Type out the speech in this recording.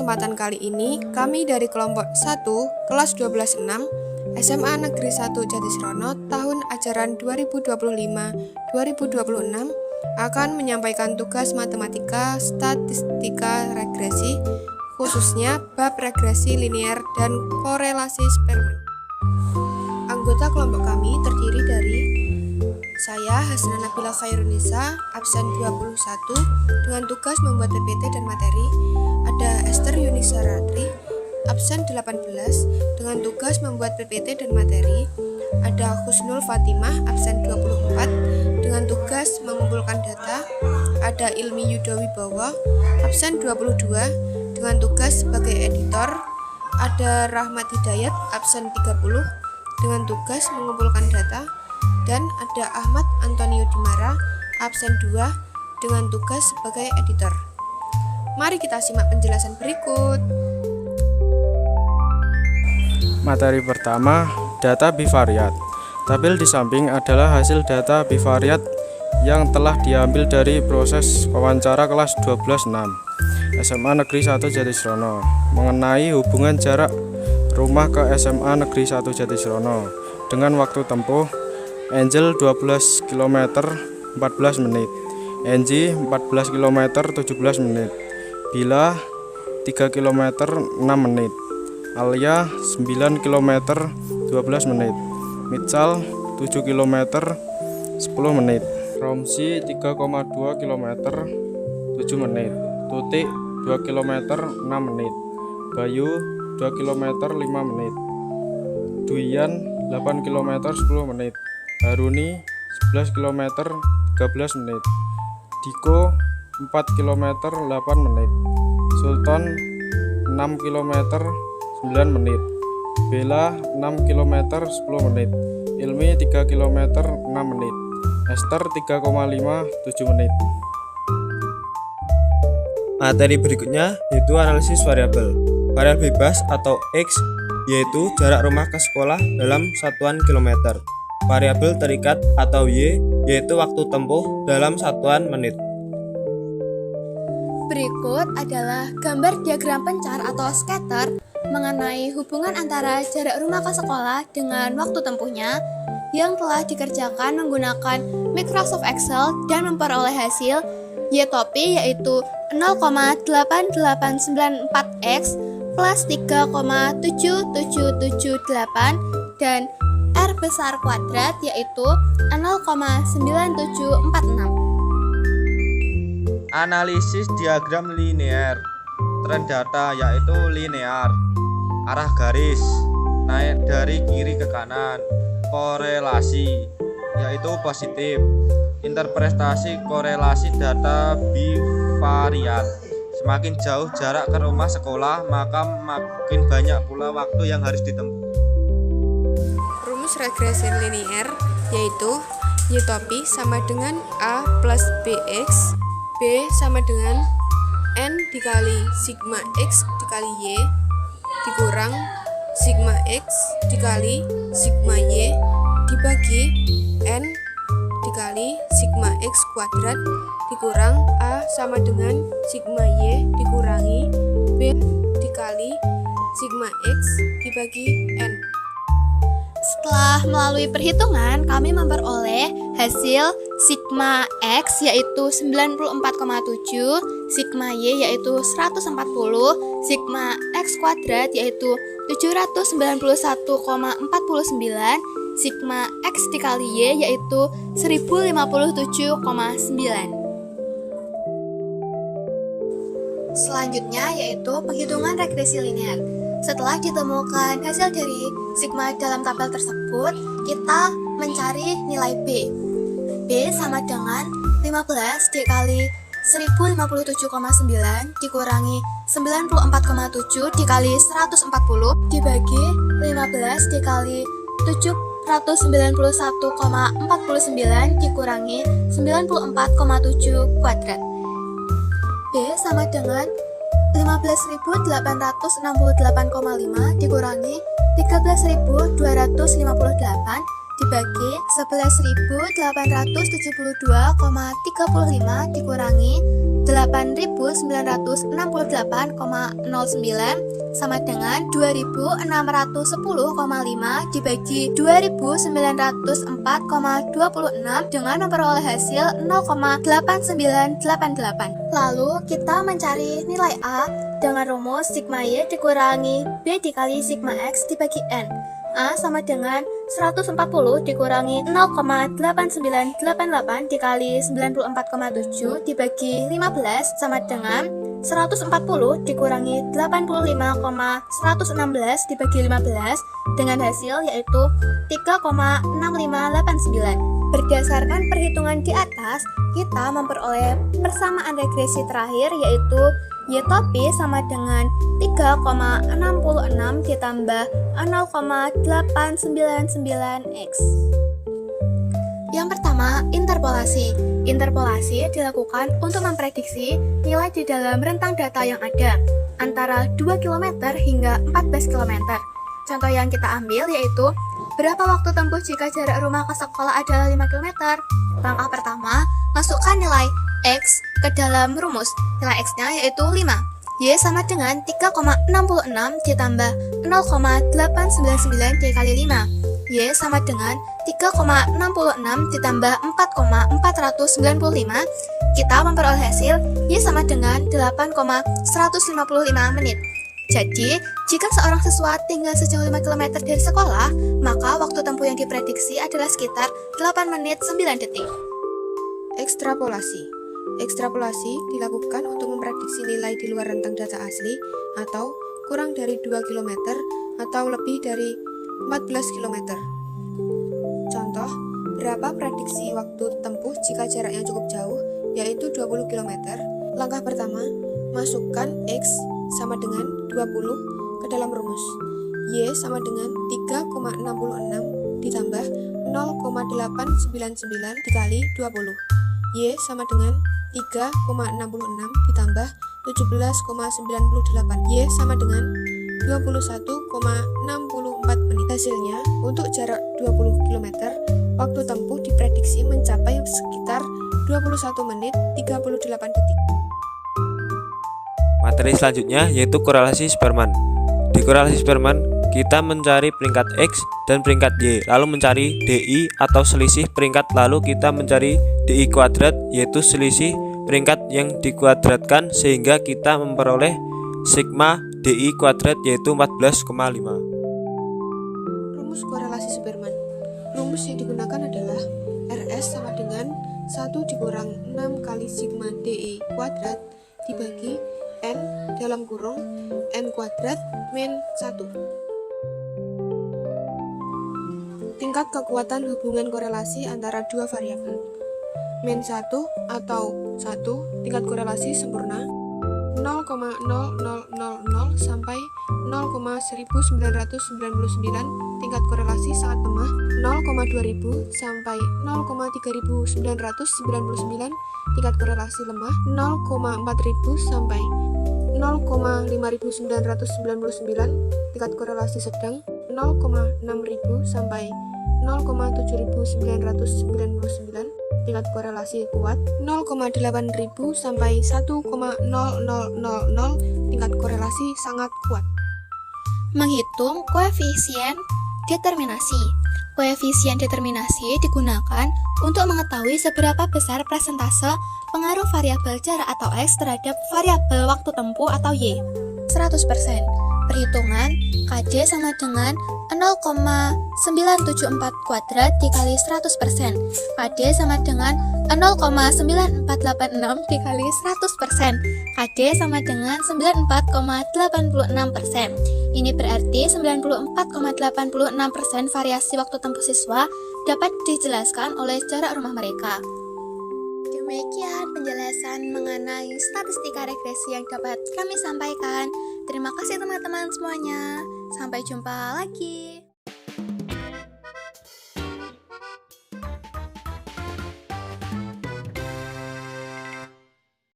kesempatan kali ini, kami dari kelompok 1, kelas 12-6, SMA Negeri 1 Jatisrono tahun ajaran 2025-2026 akan menyampaikan tugas matematika statistika regresi, khususnya bab regresi linear dan korelasi eksperimen. Anggota kelompok kami terdiri dari saya, Hasna Nabila Khairunisa, absen 21, dengan tugas membuat PPT dan materi. Ada Esther Yunisa Ratri, absen 18, dengan tugas membuat PPT dan materi. Ada Husnul Fatimah, absen 24, dengan tugas mengumpulkan data. Ada Ilmi Yudha Wibowo, absen 22, dengan tugas sebagai editor. Ada Rahmat Hidayat, absen 30, dengan tugas mengumpulkan data. Dan ada Ahmad Antonio Dimara, absen 2, dengan tugas sebagai editor. Mari kita simak penjelasan berikut. Materi pertama, data bivariat. Tabel di samping adalah hasil data bivariat yang telah diambil dari proses wawancara kelas 12-6 SMA Negeri 1 Jatisrono mengenai hubungan jarak rumah ke SMA Negeri 1 Jatisrono dengan waktu tempuh Angel 12 km 14 menit, Enji 14 km 17 menit, Bila 3 km 6 menit, Alia 9 km 12 menit, Mitchell 7 km 10 menit, Romsi 3,2 km 7 menit, Tutik 2 km 6 menit, Bayu 2 km 5 menit, Duyan 8 km 10 menit, Haruni 11 km 13 menit, Diko 4 km 8 menit, Sultan 6 km 9 menit, Bella 6 km 10 menit, Ilmi 3 km 6 menit, Esther 3,57 menit. Materi berikutnya yaitu analisis variabel. Variabel bebas atau X yaitu jarak rumah ke sekolah dalam satuan kilometer. Variabel terikat atau Y yaitu waktu tempuh dalam satuan menit. Berikut adalah gambar diagram pencar atau scatter mengenai hubungan antara jarak rumah ke sekolah dengan waktu tempuhnya yang telah dikerjakan menggunakan Microsoft Excel dan memperoleh hasil Y topi yaitu 0,8894x plus 3,7778 dan R besar kuadrat yaitu 0,9746. Analisis diagram linear. Tren data yaitu linear, arah garis naik dari kiri ke kanan. Korelasi yaitu positif. Interpretasi korelasi data bivariat. Semakin jauh jarak ke rumah sekolah, maka makin banyak pula waktu yang harus ditempuh. Rumus regresi linear yaitu Y topi sama dengan A plus BX, B sama dengan N dikali sigma X dikali Y dikurang sigma X dikali sigma Y dibagi N dikali sigma X kuadrat dikurang A sama dengan sigma Y dikurangi B dikali sigma X dibagi N. Setelah melalui perhitungan, kami memperoleh hasil sigma X yaitu 94,7, sigma Y yaitu 140, sigma X kuadrat yaitu 791,49, sigma X dikali Y yaitu 1057,9. Selanjutnya yaitu penghitungan regresi linear. Setelah ditemukan hasil dari sigma dalam tabel tersebut, kita mencari nilai B. B sama dengan 15 dikali 1057,9 dikurangi 94,7 dikali 140 dibagi 15 dikali 791,49 dikurangi 94,7 kuadrat. B sama dengan 15.868,5 dikurangi 13.258 dibagi 11.872,35 dikurangi 8.968,09 sama dengan 2.610,5 dibagi 2.904,26 dengan memperoleh hasil 0,8988. Lalu kita mencari nilai A dengan rumus sigma Y dikurangi B dikali sigma X dibagi N. A sama dengan 140 dikurangi 0,8988 dikali 94,7 dibagi 15 sama dengan 140 dikurangi 85,116 dibagi 15 dengan hasil yaitu 3,6589. Berdasarkan perhitungan di atas, kita memperoleh persamaan regresi terakhir yaitu Y topi sama dengan 3,66 ditambah 0,899X. Yang pertama, interpolasi. Interpolasi dilakukan untuk memprediksi nilai di dalam rentang data yang ada, antara 2 km hingga 14 km. Contoh yang kita ambil yaitu, berapa waktu tempuh jika jarak rumah ke sekolah adalah 5 km? Langkah pertama, masukkan nilai X ke dalam rumus. Nilai X-nya yaitu 5. Y sama dengan 3,66 ditambah 0,899 dikali 5. Y sama dengan 3,66 ditambah 4,495. Kita memperoleh hasil Y sama dengan 8,155 menit. Jadi, jika seorang siswa tinggal sejauh 5 km dari sekolah, maka waktu tempuh yang diprediksi adalah sekitar 8 menit 9 detik. Ekstrapolasi. Ekstrapolasi dilakukan untuk memprediksi nilai di luar rentang data asli atau kurang dari 2 km atau lebih dari 14 km. Contoh, berapa prediksi waktu tempuh jika jaraknya cukup jauh, yaitu 20 km. Langkah pertama, masukkan X sama dengan 20 ke dalam rumus. Y sama dengan 3,66 ditambah 0,899 dikali 20. Y sama dengan 3,66 ditambah 17,98. Y sama dengan 21,64 menit. Hasilnya, untuk jarak 20 km, waktu tempuh diprediksi mencapai sekitar 21 menit 38 detik. Materi selanjutnya yaitu korelasi Spearman. Di korelasi Spearman, kita mencari peringkat X dan peringkat Y, lalu mencari DI atau selisih peringkat, lalu kita mencari DI kuadrat, yaitu selisih peringkat yang dikuadratkan, sehingga kita memperoleh sigma DI kuadrat yaitu 14,5. Rumus korelasi Spearman. Rumus yang digunakan adalah RS sama dengan 1 dikurang 6 kali sigma DI kuadrat dibagi N dalam kurung N kuadrat min 1. Tingkat kekuatan hubungan korelasi antara dua variabel. Min 1 atau 1 tingkat korelasi sempurna 0,0000 sampai 0,1999 tingkat korelasi sangat lemah 0,2000 sampai 0,3999 tingkat korelasi lemah 0,4000 sampai 0,5999 tingkat korelasi sedang 0,6000 sampai 0,7999 tingkat korelasi kuat 0,8000 sampai 1,0000 tingkat korelasi sangat kuat. Menghitung koefisien determinasi. Koefisien determinasi digunakan untuk mengetahui seberapa besar persentase pengaruh variabel jarak atau X terhadap variabel waktu tempuh atau Y. 100%. Perhitungan KD sama dengan 0,974 kuadrat dikali 100%. KD sama dengan 0,9486 dikali 100%. KD sama dengan 94,86%. Ini berarti 94,86% variasi waktu tempuh siswa dapat dijelaskan oleh jarak rumah mereka. Demikian penjelasan mengenai statistika regresi yang dapat kami sampaikan. Terima kasih teman-teman semuanya. Sampai jumpa lagi.